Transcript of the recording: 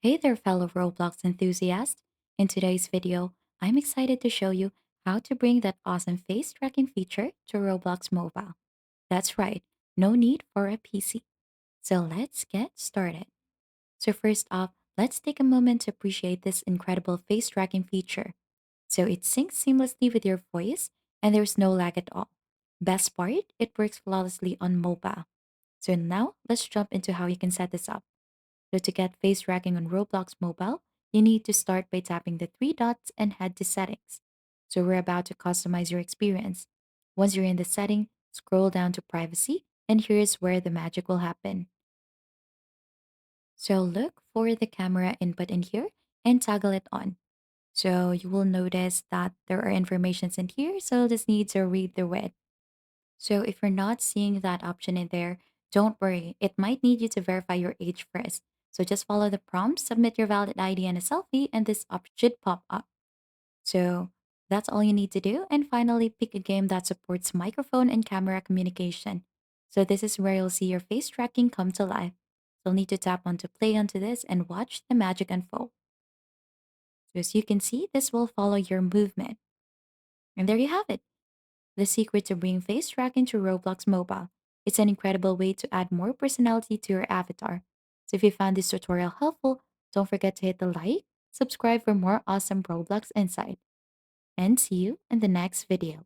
Hey there, fellow Roblox enthusiast. In today's video, I'm excited to show you how to bring that awesome face tracking feature to Roblox Mobile. That's right, no need for a PC. So let's get started. So, first off, let's take a moment to appreciate this incredible face tracking feature. So, it syncs seamlessly with your voice and there's no lag at all. Best part, it works flawlessly on mobile. So, now let's jump into how you can set this up. So to get face tracking on Roblox Mobile, you need to start by tapping the three dots and head to settings. So we're about to customize your experience. Once you're in the setting, scroll down to privacy, and here's where the magic will happen. So look for the camera input in here and toggle it on. So you will notice that there are informations in here, so just need to read through it. So if you're not seeing that option in there, don't worry. It might need you to verify your age first. So just follow the prompts, submit your valid ID and a selfie, and this option should pop up. So that's all you need to do. And finally, pick a game that supports microphone and camera communication. So this is where you'll see your face tracking come to life. So you'll need to tap onto play onto this and watch the magic unfold. So as you can see, this will follow your movement. And there you have it. The secret to bring face tracking to Roblox Mobile. It's an incredible way to add more personality to your avatar. So if you found this tutorial helpful, don't forget to hit the like, subscribe for more awesome Roblox insight, and see you in the next video.